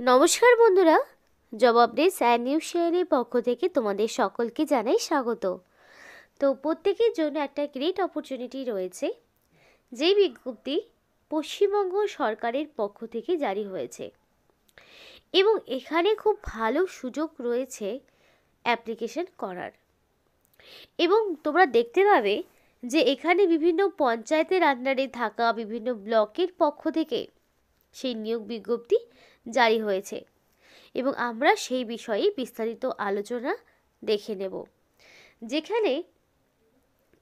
নমস্কার বন্ধুরা, job updates and news শেয়ারের পক্ষ থেকে তোমাদের সকলকে জানাই স্বাগত। তো প্রত্যেকের জন্য একটা গ্রেট অপরচুনিটি রয়েছে, যেই বিজ্ঞপ্তি পশ্চিমবঙ্গ সরকারের পক্ষ থেকে জারি হয়েছে এবং এখানে খুব ভালো সুযোগ রয়েছে অ্যাপ্লিকেশন করার। এবং তোমরা দেখতে পাবে যে এখানে বিভিন্ন পঞ্চায়েতের আন্ডারে থাকা বিভিন্ন ব্লকের পক্ষ থেকে সেই নিয়োগ বিজ্ঞপ্তি জারি হয়েছে এবং আমরা সেই বিষয়ে বিস্তারিত আলোচনা দেখে নেব। যেখানে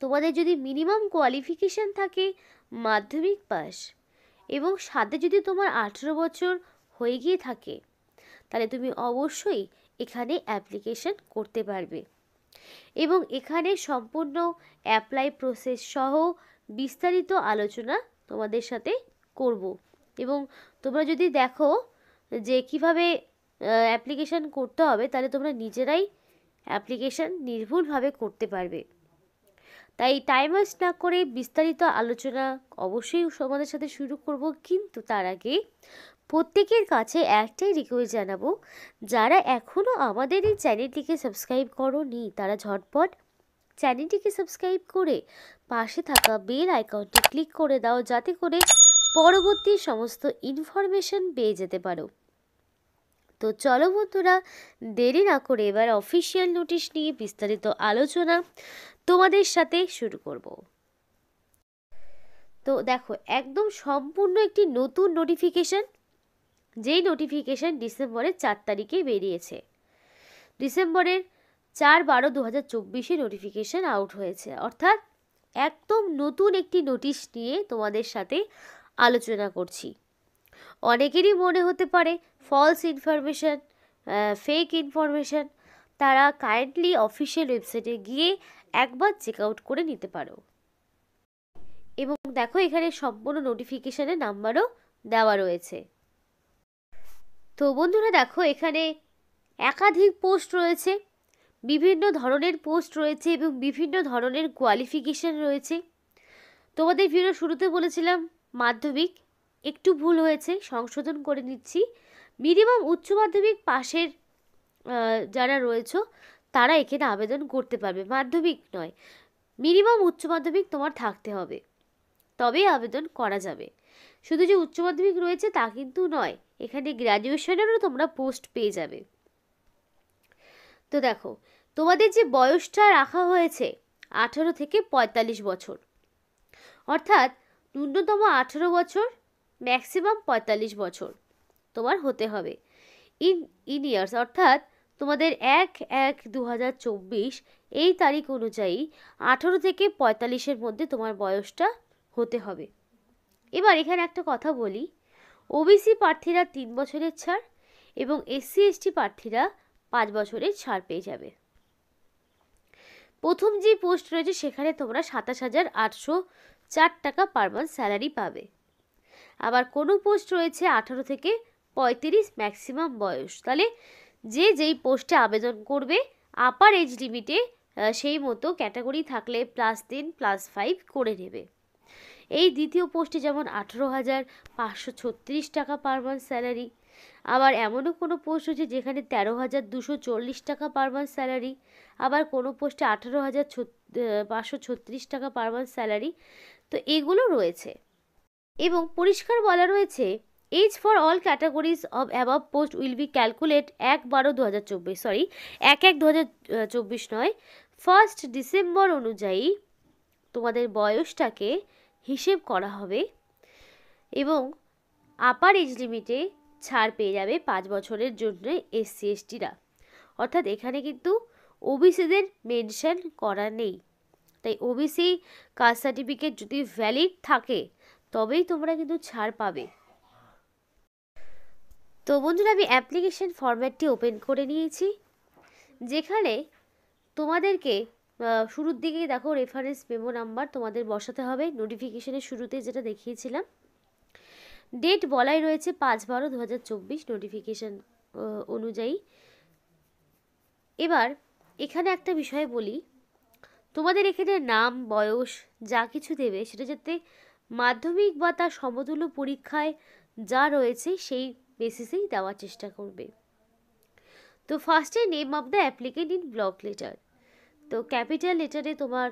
তোমাদের যদি মিনিমাম কোয়ালিফিকেশান থাকে মাধ্যমিক পাস এবং সাথে যদি তোমার 18 বছর হয়ে গিয়ে থাকে, তাহলে তুমি অবশ্যই এখানে অ্যাপ্লিকেশন করতে পারবে। এবং এখানে সম্পূর্ণ অ্যাপ্লাই প্রসেস সহ বিস্তারিত আলোচনা তোমাদের সাথে করব। এবং তোমরা যদি দেখো যে কিভাবে অ্যাপ্লিকেশান করতে হবে, তাহলে তোমরা নিজেরাই অ্যাপ্লিকেশান নির্ভুলভাবে করতে পারবে। তাই টাইম ওয়েস্ট না করে বিস্তারিত আলোচনা অবশ্যই তোমাদের সাথে শুরু করব। কিন্তু তার আগে প্রত্যেকের কাছে একটাই রিকোয়েস্ট জানাবো, যারা এখনও আমাদের এই চ্যানেলটিকে সাবস্ক্রাইব করোনি তারা ঝটপট চ্যানেলটিকে সাবস্ক্রাইব করে পাশে থাকা বেল আইকনটি ক্লিক করে দাও, যাতে করে পরবর্তী সমস্ত ইনফরমেশন পেয়ে যেতে পারো। তো চলো বন্ধুরা, দেরি না করে এবার অফিসিয়াল নোটিশ নিয়ে বিস্তারিত আলোচনা তোমাদের সাথে শুরু করব। তো দেখো, একদম সম্পূর্ণ একটি নতুন নোটিফিকেশন, যেই নোটিফিকেশন ডিসেম্বরের 4 তারিখে বেরিয়েছে। ডিসেম্বরের 4/12/2024 নোটিফিকেশন আউট হয়েছে, অর্থাৎ একদম নতুন একটি নোটিশ নিয়ে তোমাদের সাথে আলোচনা করছি। অনেকেরই মনে হতে পারে ফলস ইনফরমেশান, ফেক ইনফরমেশান, তারা কাইন্ডলি অফিসিয়াল ওয়েবসাইটে গিয়ে একবার চেক আউট করে নিতে পারো। এবং দেখো, এখানে সম্পূর্ণ নোটিফিকেশানের নাম্বারও দেওয়া রয়েছে। তো বন্ধুরা দেখো, এখানে একাধিক পোস্ট রয়েছে, বিভিন্ন ধরনের পোস্ট রয়েছে এবং বিভিন্ন ধরনের কোয়ালিফিকেশান রয়েছে। তোমাদের ভিডিও শুরুতে বলেছিলাম মাধ্যমিক, একটু ভুল হয়েছে, সংশোধন করে নিচ্ছি। মিনিমাম উচ্চ মাধ্যমিক পাশের যারা রয়েছে তারা এখানে আবেদন করতে পারবে, মাধ্যমিক নয়। মিনিমাম উচ্চ মাধ্যমিক তোমার থাকতে হবে, তবেই আবেদন করা যাবে। শুধু যে উচ্চ মাধ্যমিক রয়েছে তা কিন্তু নয়, এখানে গ্র্যাজুয়েশনেরও তোমরা পোস্ট পেয়ে যাবে। তো দেখো, তোমাদের যে বয়সটা রাখা হয়েছে 18 থেকে 45 বছর, অর্থাৎ ন্যূনতম 18 বছর, ম্যাক্সিমাম 45 বছর তোমার হতে হবে ইন ইয়ার্স, অর্থাৎ তোমাদের 1/1/2024 এই তারিখ অনুযায়ী 18 থেকে 45-এর মধ্যে তোমার বয়সটা হতে হবে। এবার এখানে একটা কথা বলি, ওবিসি প্রার্থীরা 3 বছরের ছাড় এবং SC ST প্রার্থীরা 5 বছরের ছাড় পেয়ে যাবে। প্রথম যে পোস্ট রয়েছে সেখানে তোমরা 27,804 টাকা পার মান্থ স্যালারি পাবে। আবার কোনো পোস্ট রয়েছে 18 থেকে 35 ম্যাক্সিমাম বয়স, তাহলে যেই পোস্টে আবেদন করবে আপার এজ লিমিটে সেই মতো ক্যাটাগরি থাকলে +10 +5 করে নেবে। এই দ্বিতীয় পোস্টে যেমন 18,536 টাকা পার মান্থ স্যালারি। আবার এমনও কোনো পোস্ট হচ্ছে যেখানে 13,240 টাকা পার মান্থ স্যালারি। আবার কোনো পোস্টে 18,536 টাকা পার মান্থ স্যালারি। তো এগুলো রয়েছে এবং পরিষ্কার বলা রয়েছে, as for all categories of above post will be calculate 1/12/2024 নয়, 1 ডিসেম্বর অনুযায়ী তোমাদের বয়সটাকে হিসেব করা হবে এবং আপার এজ লিমিটে ছাড় পেয়ে যাবে 5 বছরের জন্য SC STরা। অর্থাৎ এখানে কিন্তু ওবিসিদের মেনশন করা নেই। তাই ওবিসি কাস্ট সার্টিফিকেট যদি ভ্যালিড থাকে তবেই তোমরা কিন্তু ছাড় পাবে। তো বন্ধুরা, আমি অ্যাপ্লিকেশন ফরম্যাটটি ওপেন করে নিয়েছি, যেখানে তোমাদেরকে শুরুর দিকেই দেখো রেফারেন্স মেমো নাম্বার তোমাদের বসাতে হবে, নোটিফিকেশনের শুরুতে যেটা দেখিয়েছিলাম। ডেট বলাই রয়েছে 5/12/2024 নোটিফিকেশন অনুযায়ী। এবার এখানে একটা বিষয় বলি, তোমাদের এখানে নাম, বয়স যা কিছু দেবে সেটা যাতে মাধ্যমিক বা তার সমতুল্য পরীক্ষায় যা রয়েছে সেই বেসিসেই দেওয়ার চেষ্টা করবে। তো ফার্স্টে name of the applicant in block letter, তো ক্যাপিটাল লেটারে তোমার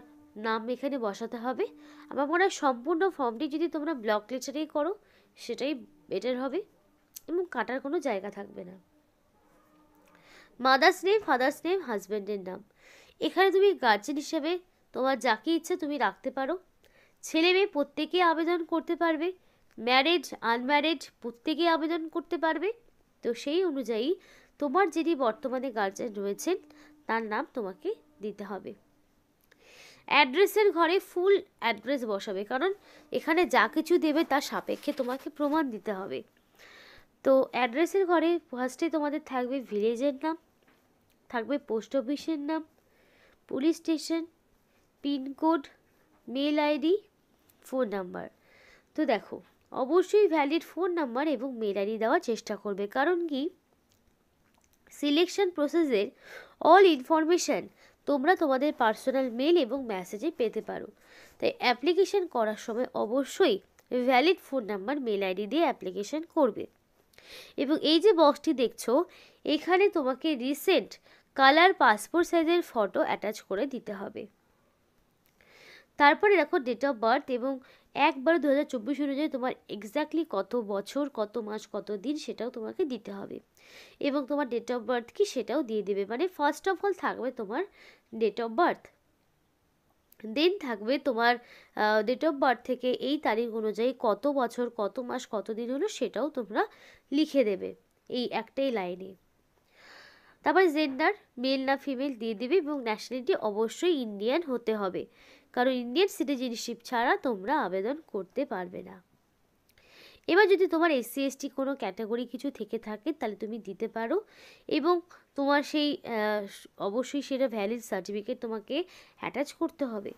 নাম এখানে বসাতে হবে। আমার মনে হয় সম্পূর্ণ ফর্মটি যদি তোমরা ব্লক লেটারেই করো সেটাই বেটার হবে এবং কাটার কোনো জায়গা থাকবে না। মাদার্স নেম, ফাদার্স নেম, হাজব্যান্ডের নাম, এখানে তুমি গার্জেন হিসেবে তোমার যাকে ইচ্ছে তুমি রাখতে পারো। ছেলে মেয়ে প্রত্যেকে আবেদন করতে পারবে, ম্যারিড আনম্যারিড প্রত্যেকে আবেদন করতে পারবে। তো সেই অনুযায়ী তোমার যিনি বর্তমানে গার্জেন রয়েছেন তার নাম তোমাকে দিতে হবে। অ্যাড্রেসের ঘরে ফুল অ্যাড্রেস বসাবে, কারণ এখানে যা কিছু দেবে তার সাপেক্ষে তোমাকে প্রমাণ দিতে হবে। তো অ্যাড্রেসের ঘরে ফার্স্টে তোমাদের থাকবে ভিলেজের নাম, থাকবে পোস্ট অফিসের নাম, police station, pincode, mail ID, phone number. তো দেখো অবশ্যই ভ্যালিড ফোন নাম্বার এবং মেল আইডি দেওয়ার চেষ্টা করবে, কারণ কি সিলেকশন প্রসেসের অল ইনফরমেশান তোমরা তোমাদের পার্সোনাল মেল এবং মেসেজে পেতে পারো। তাই অ্যাপ্লিকেশন করার সময় অবশ্যই valid phone number mail ID দিয়ে অ্যাপ্লিকেশন করবে। এবং এই যে বক্সটি দেখছো এখানে তোমাকে রিসেন্ট কালার পাসপোর্ট সাইজের ফটো অ্যাটাচ করে দিতে হবে। তারপরে দেখো ডেট অফ বার্থ এবং 1/12/2024 অনুযায়ী তোমার এক্স্যাক্টলি কত বছর, কত মাস, কত দিন সেটাও তোমাকে দিতে হবে এবং তোমার ডেট অফ বার্থ কি সেটাও দিয়ে দেবে। মানে ফার্স্ট অফ অল থাকবে তোমার ডেট অফ বার্থ, দেন থাকবে তোমার ডেট অফ বার্থ থেকে এই তারিখ অনুযায়ী কত বছর, কত মাস, কত দিন হলো সেটাও তোমরা লিখে দেবে এই একটাই লাইনে। তারপর জেন্ডার মেল না ফিমেল দিয়ে দেবে এবং ন্যাশনালিটি অবশ্যই ইন্ডিয়ান হতে হবে, কারণ ইন্ডিয়ান সিটিজেনশিপ ছাড়া তোমরা আবেদন করতে পারবে না। এবার যদি তোমার এসসি এসটি কোনো ক্যাটাগরি কিছু থেকে থাকে তাহলে তুমি দিতে পারো এবং তোমার সেই অবশ্যই সেটা ভ্যালিড সার্টিফিকেট তোমাকে অ্যাটাচ করতে হবে।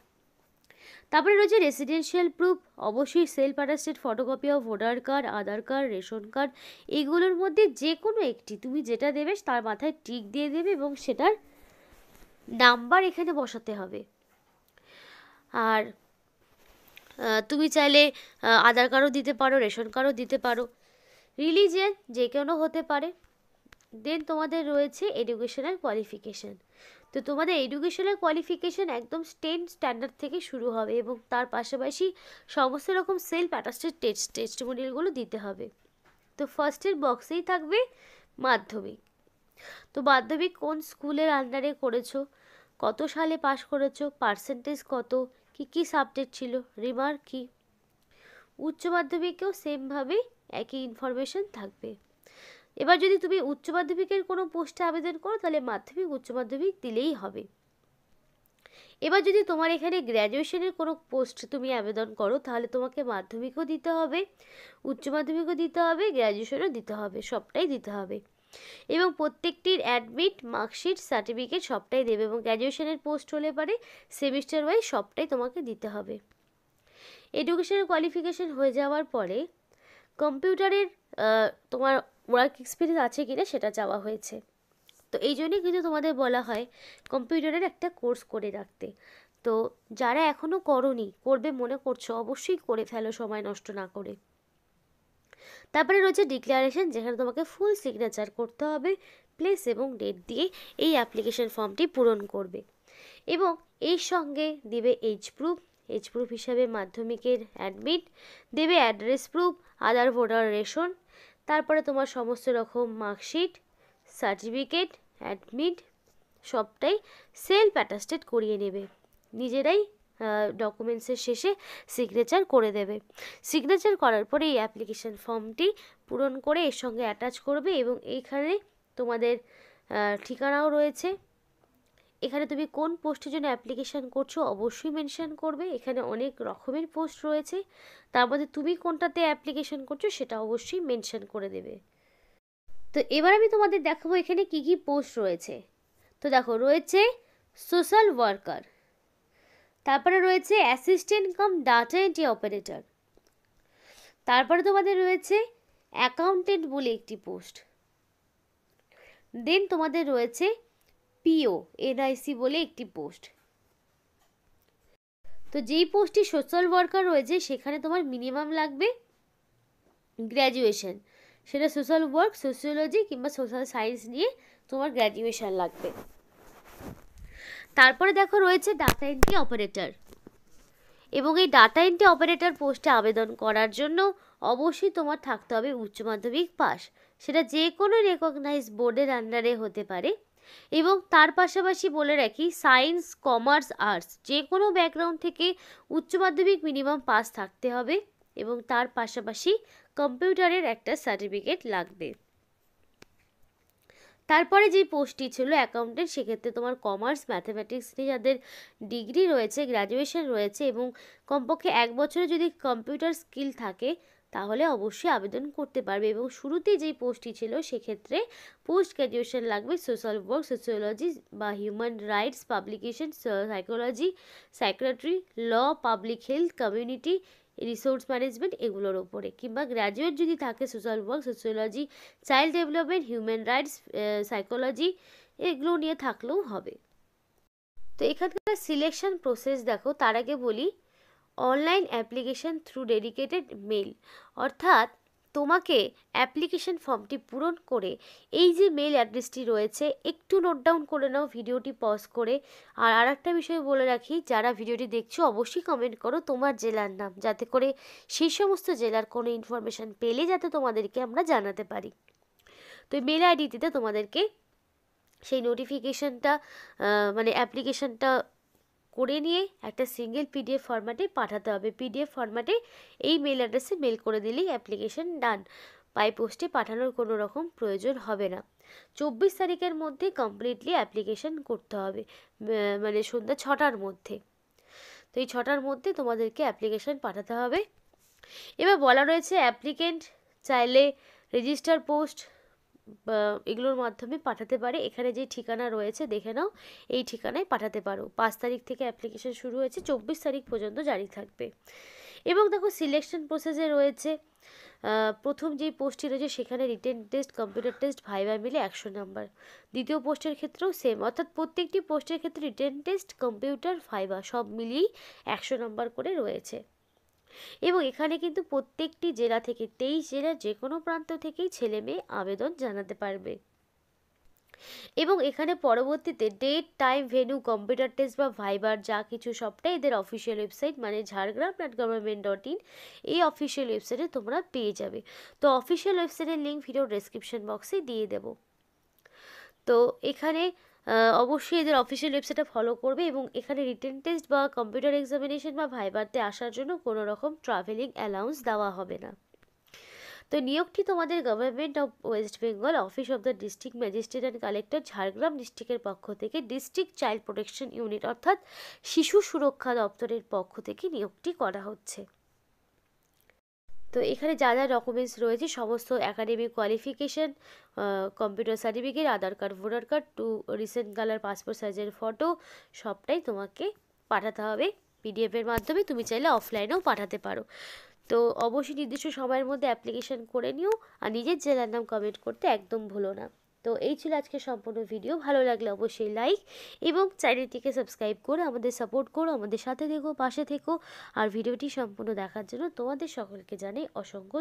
তারপরে রয়েছে রেসিডেন্সিয়াল প্রুফ, অবশ্যই self attested photocopy of voter card, Aadhaar card, ration card, এগুলোর মধ্যে যে কোনো একটি তুমি যেটা দেবে তার মাথায় টিক দিয়ে দেবে এবং সেটার নাম্বার এখানে বসাতে হবে। আর তুমি চাইলে আধার কার্ডও দিতে পারো, রেশন কার্ডও দিতে পারো, রিলিজিয়ান যে কোনো হতে পারে। দেন তোমাদের রয়েছে এডুকেশনাল কোয়ালিফিকেশান, তো তোমাদের এডুকেশনাল কোয়ালিফিকেশান একদম 10 স্ট্যান্ডার্ড থেকে শুরু হবে এবং তার পাশাপাশি সমস্ত রকম সেলফ অ্যাটাস্টেড টেস্টিমোনিয়ালগুলো দিতে হবে। তো ফার্স্টের বক্সেই থাকবে মাধ্যমিক, তো মাধ্যমিক কোন স্কুলের আন্ডারে করেছো, কত সালে পাশ করেছো, পার্সেন্টেজ কত, কি কি সাবজেক্ট ছিল, রিমার্ক কি। উচ্চ মাধ্যমিকেও সেমভাবে একই ইনফরমেশন থাকবে। এবার যদি তুমি উচ্চ মাধ্যমিকের কোনো পোস্টে আবেদন করো তাহলে মাধ্যমিক উচ্চ মাধ্যমিক দিলেই হবে। এবার যদি তোমার এখানে গ্র্যাজুয়েশনের কোনো পোস্ট তুমি আবেদন করো তাহলে তোমাকে মাধ্যমিকও দিতে হবে, উচ্চ মাধ্যমিকও দিতে হবে, গ্র্যাজুয়েশনও দিতে হবে, সবটাই দিতে হবে এবং প্রত্যেকটির অ্যাডমিট, মার্কশিট, সার্টিফিকেট সবটাই দেবে এবং গ্র্যাজুয়েশনের পোস্ট হলে পারে সেমিস্টার ওয়াইজ সবটাই তোমাকে দিতে হবে। এডুকেশনাল কোয়ালিফিকেশান হয়ে যাওয়ার পরে কম্পিউটারের তোমার ওয়ার্ক এক্সপিরিয়েন্স আছে কিনা সেটা চাওয়া হয়েছে, তো এই জন্যই কিন্তু তোমাদের বলা হয় কম্পিউটারের একটা কোর্স করে রাখতে। তো যারা এখনও করোনি, করবে মনে করছো, অবশ্যই করে ফেলো সময় নষ্ট না করে। তারপরে রয়েছে ডিক্লারেশন, যেখানে তোমাকে ফুল সিগনেচার করতে হবে, প্লেস এবং ডেট দিয়ে এই অ্যাপ্লিকেশন ফর্মটি পূরণ করবে এবং এর সঙ্গে দেবে এজ প্রুফ হিসাবে মাধ্যমিকের অ্যাডমিট, দেবে অ্যাড্রেস প্রুফ, আধার, ভোটার, রেশন, তারপরে তোমার সমস্ত রকম মার্কশিট, সার্টিফিকেট, অ্যাডমিট সবটাই সেলফ অ্যাটাস্টেড করিয়ে নেবে, নিজেরাই ডকুমেন্টসের শেষে সিগনেচার করে দেবে। সিগনেচার করার পরে এই অ্যাপ্লিকেশন ফর্মটি পূরণ করে এর সঙ্গে অ্যাটাচ করবে এবং এইখানে তোমাদের ঠিকানাও রয়েছে। এখানে তুমি কোন পোস্টের জন্য অ্যাপ্লিকেশান করছো অবশ্যই মেনশন করবে, এখানে অনেক রকমের পোস্ট রয়েছে, তার মধ্যে তুমি কোনটাতে অ্যাপ্লিকেশান করছো সেটা অবশ্যই মেনশন করে দেবে। তো এবার আমি তোমাদের দেখাবো এখানে কি কি পোস্ট রয়েছে। তো দেখো রয়েছে সোশ্যাল ওয়ার্কার, তারপরে রয়েছে assistant cum data entry operator, তারপরে তোমাদের রয়েছে অ্যাকাউন্টেন্ট বলে একটি পোস্ট, দেন তোমাদের রয়েছে পিও এনআইসি বলে একটি পোস্ট। তো যেই পোস্টটি সোশ্যাল ওয়ার্কার রয়েছে সেখানে তোমার মিনিমাম লাগবে গ্র্যাজুয়েশন, সেটা সোশ্যাল ওয়ার্ক, সোশিওলজি কিংবা সোশ্যাল সায়েন্স নিয়ে তোমার গ্র্যাজুয়েশন লাগবে। তারপরে দেখো রয়েছে ডাটা এন্ট্রি অপারেটর, এবং এই ডাটা এন্ট্রি অপারেটর পোস্টে আবেদন করার জন্য অবশ্যই তোমার থাকতে হবে উচ্চ মাধ্যমিক পাস। সেটা যে কোনো রেকগনাইজ বোর্ডের আন্ডারে হতে পারে। এবং তার পাশাপাশি বলে রাখি, সায়েন্স, কমার্স, আর্টস যে কোনো ব্যাকগ্রাউন্ড থেকে উচ্চ মাধ্যমিক মিনিমাম পাস থাকতে হবে, এবং তার পাশাপাশি কম্পিউটারের একটা সার্টিফিকেট লাগবে। তারপরে যে পোস্টটি ছিল অ্যাকাউন্টেন্ট, সেক্ষেত্রে তোমার কমার্স, ম্যাথামেটিক্স নিয়ে যাদের ডিগ্রি রয়েছে, গ্র্যাজুয়েশন রয়েছে এবং কমপক্ষে 1 বছরে যদি কম্পিউটার স্কিল থাকে, তাহলে অবশ্যই আবেদন করতে পারবে। এবং শুরুতেই যেই পোস্টটি ছিল সেক্ষেত্রে পোস্ট গ্র্যাজুয়েশন লাগবে সোশ্যাল ওয়ার্ক, সোশিওলজি বা human rights, publication, psychology, psychiatry, law, public health, community resource management এগুলোর ওপরে, কিংবা গ্র্যাজুয়েট যদি থাকে social work, sociology, child development, human rights, psychology এগুলো নিয়ে থাকলেও হবে। তো এখানকার সিলেকশন প্রসেস দেখো, তার আগে বলি online application through dedicated mail, অর্থাৎ তোমাকে অ্যাপ্লিকেশন ফর্মটি পূরণ করে এই যে মেল অ্যাড্রেসটি রয়েছে, একটু নোট ডাউন করে নাও ভিডিওটি পজ করে। আর আরেকটা বিষয় বলে রাখি, যারা ভিডিওটি দেখছো অবশ্যই কমেন্ট করো তোমার জেলার নাম, যাতে করে সেই সমস্ত জেলার কোনো ইনফরমেশান পেলে যাতে তোমাদেরকে আমরা জানাতে পারি। তো এই মেল আইডিতে তোমাদেরকে সেই নোটিফিকেশানটা মানে অ্যাপ্লিকেশানটা করে নিয়ে একটা সিঙ্গেল পিডিএফ ফরম্যাটে পাঠাতে হবে। পিডিএফ ফরম্যাটে এই মেল অ্যাড্রেসে মেল করে দিলেই অ্যাপ্লিকেশন ডান, বাই পোস্টে পাঠানোর কোনো রকম প্রয়োজন হবে না। 24 তারিখের মধ্যে কমপ্লিটলি অ্যাপ্লিকেশন করতে হবে, মানে সন্ধ্যা 6টার মধ্যে। তো এই 6টার মধ্যে তোমাদেরকে অ্যাপ্লিকেশন পাঠাতে হবে। এবার বলা রয়েছে অ্যাপ্লিকেন্ট চাইলে রেজিস্টার পোস্ট এগুলোর মাধ্যমে পাঠাতে পারে। এখানে যে ঠিকানা রয়েছে দেখে নাও, এই ঠিকানায় পাঠাতে পারো। 5 তারিখ থেকে অ্যাপ্লিকেশন শুরু হয়েছে, 24 তারিখ পর্যন্ত জারি থাকবে। এবং দেখো সিলেকশন প্রসেসে রয়েছে প্রথম যেই পোস্টটি রয়েছে সেখানে written test, computer test, viva মিলে 100 নাম্বার। দ্বিতীয় পোস্টের ক্ষেত্রেও সেম, অর্থাৎ প্রত্যেকটি পোস্টের ক্ষেত্রে রিটেন টেস্ট, কম্পিউটার, ভাইভা সব মিলিয়েই 100 নাম্বার করে রয়েছে। এবং এখানে কিন্তু প্রত্যেকটি জেলা থেকে 23 জেলার যে কোনো প্রান্ত থেকেই ছেলে মেয়ে আবেদন জানাতে পারবে। এবং এখানে পরবর্তীতে date, time, venue, computer test বা ভাইবার যা কিছু সবটাই এদের অফিসিয়াল ওয়েবসাইট মানে jhargram.government.in এই অফিসিয়াল ওয়েবসাইটে তোমরা পেয়ে যাবে। তো অফিসিয়াল ওয়েবসাইটের লিঙ্ক ভিডিও ডেসক্রিপশন বক্সে দিয়ে দেব। তো এখানে অবশ্যই এদের অফিসিয়াল ওয়েবসাইটটা ফলো করবে। এবং এখানে রিটেন টেস্ট বা কম্পিউটার এক্সামিনেশন বা ভাইবারতে আসার জন্য কোনো রকম ট্রাভেলিং অ্যালাউন্স দেওয়া হবে না। তো নিয়োগটি তোমাদের government of West Bengal, office of the district magistrate and collector, Jhargram ডিস্ট্রিক্টের পক্ষ থেকে, ডিস্ট্রিক্ট চাইল্ড প্রোটেকশন ইউনিট অর্থাৎ শিশু সুরক্ষা দপ্তরের পক্ষ থেকে নিয়োগটি করা হচ্ছে। তো এখানে যা যা ডকুমেন্টস রয়েছে সমস্ত academic qualification, computer certificate, Aadhaar card, voter card, 2 recent colour passport সাইজের ফটো সবটাই তোমাকে পাঠাতে হবে পিডিএফের মাধ্যমে। তুমি চাইলে অফলাইনেও পাঠাতে পারো। তো অবশ্যই নির্দিষ্ট সময়ের মধ্যে অ্যাপ্লিকেশন করে নিও, আর নিজের জেলার নাম কমেন্ট করতে একদম ভুলো না। তো এই ছিল আজকে সম্পূর্ণ ভিডিও। ভালো লাগলে অবশ্যই লাইক এবং চ্যানেলটিকে সাবস্ক্রাইব করে আমাদের সাপোর্ট করো, আমাদের সাথে থেকো, পাশে থেকো। আর ভিডিওটি সম্পূর্ণ দেখার জন্য তোমাদের সকলকে জানাই অসংখ্য